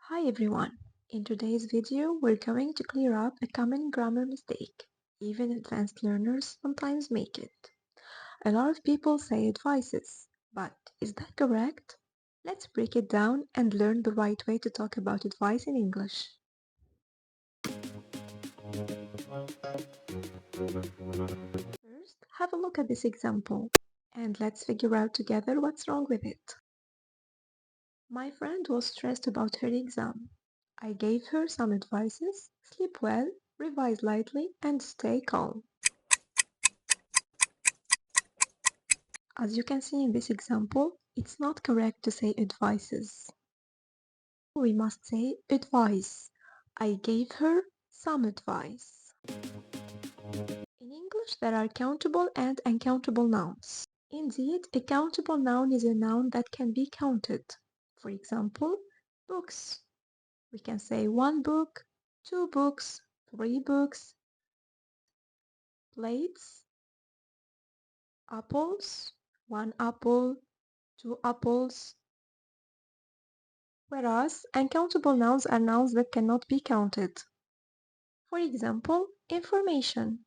Hi everyone! In today's video, we're going to clear up a common grammar mistake. Even advanced learners sometimes make it. A lot of people say advices, but is that correct? Let's break it down and learn the right way to talk about advice in English. First, have a look at this example, and let's figure out together what's wrong with it. My friend was stressed about her exam. I gave her some advices: sleep well, revise lightly, and stay calm. As you can see in this example, it's not correct to say advices. We must say advice. I gave her some advice. In English, there are countable and uncountable nouns. Indeed, a countable noun is a noun that can be counted. For example, books. We can say one book, two books, three books. Plates, apples, one apple, two apples. Whereas uncountable nouns are nouns that cannot be counted. For example, information.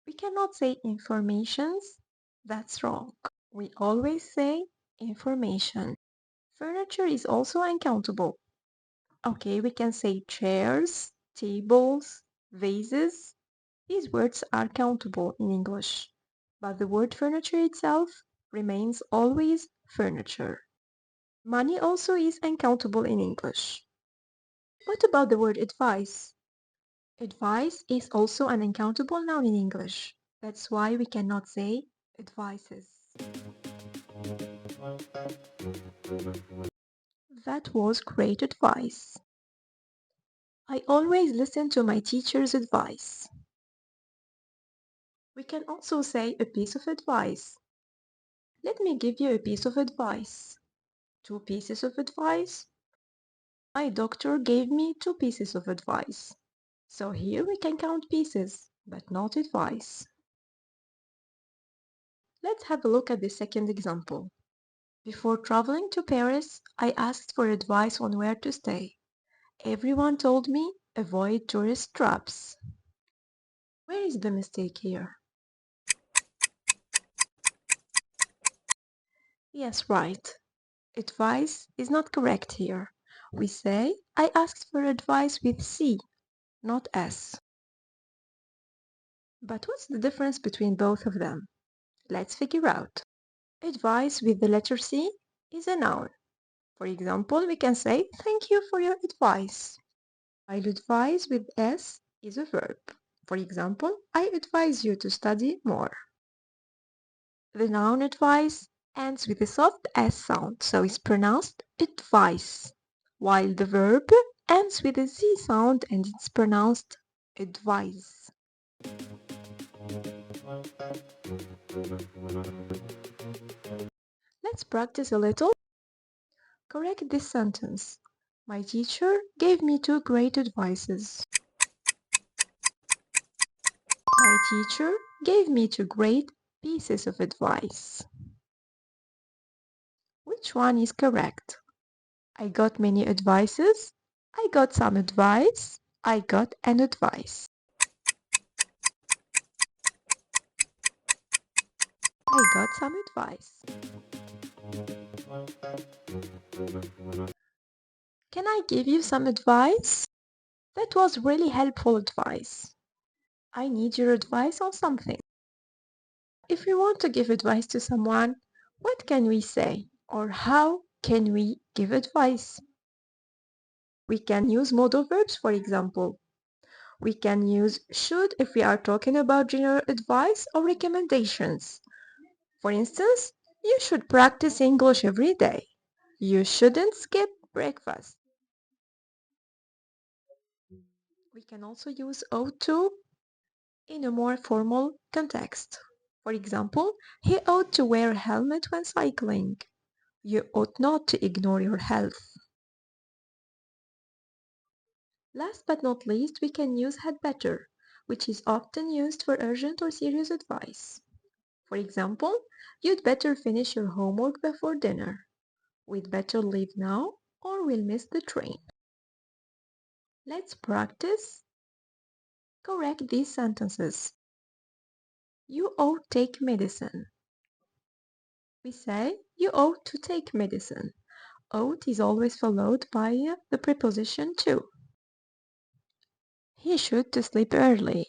We cannot say informations. That's wrong. We always say information. Furniture is also uncountable. Okay, we can say chairs, tables, vases. These words are countable in English, but the word furniture itself remains always furniture. Money also is uncountable in English. What about the word advice? Advice is also an uncountable noun in English. That's why we cannot say advices. That was great advice. I always listen to my teacher's advice. We can also say a piece of advice. Let me give you a piece of advice. Two pieces of advice. My doctor gave me two pieces of advice. So here we can count pieces, but not advice. Let's have a look at the second example. Before traveling to Paris, I asked for advice on where to stay. Everyone told me avoid tourist traps. Where is the mistake here? Yes, right. Advice is not correct here. We say I asked for advice with C, not S. But what's the difference between both of them? Let's figure out. Advice with the letter C is a noun. For example, we can say thank you for your advice. While advise with S is a verb. For example, I advise you to study more. The noun advice ends with a soft S sound, so it's pronounced advice, while the verb ends with a Z sound and it's pronounced advise. Let's practice a little. Correct this sentence. My teacher gave me two great advices. My teacher gave me two great pieces of advice. Which one is correct? I got many advices. I got some advice. I got an advice. I got some advice. Can I give you some advice? That was really helpful advice. I need your advice on something. If we want to give advice to someone, what can we say? Or how can we give advice? We can use modal verbs, for example. We can use should if we are talking about general advice or recommendations. For instance, you should practice English every day. You shouldn't skip breakfast. We can also use ought to in a more formal context. For example, he ought to wear a helmet when cycling. You ought not to ignore your health. Last but not least, we can use had better, which is often used for urgent or serious advice. For example, you'd better finish your homework before dinner. We'd better leave now or we'll miss the train. Let's practice. Correct these sentences. You ought take medicine. We say you ought to take medicine. Ought is always followed by the preposition to. He should to sleep early.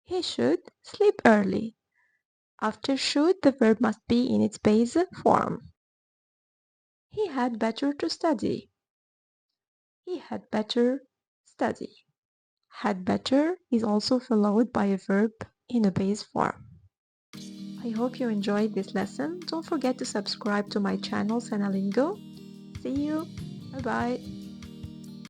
He should sleep early. After should, the verb must be in its base form. He had better to study. He had better study. Had better is also followed by a verb in a base form. I hope you enjoyed this lesson. Don't forget to subscribe to my channel Sanalingo. See you. Bye bye.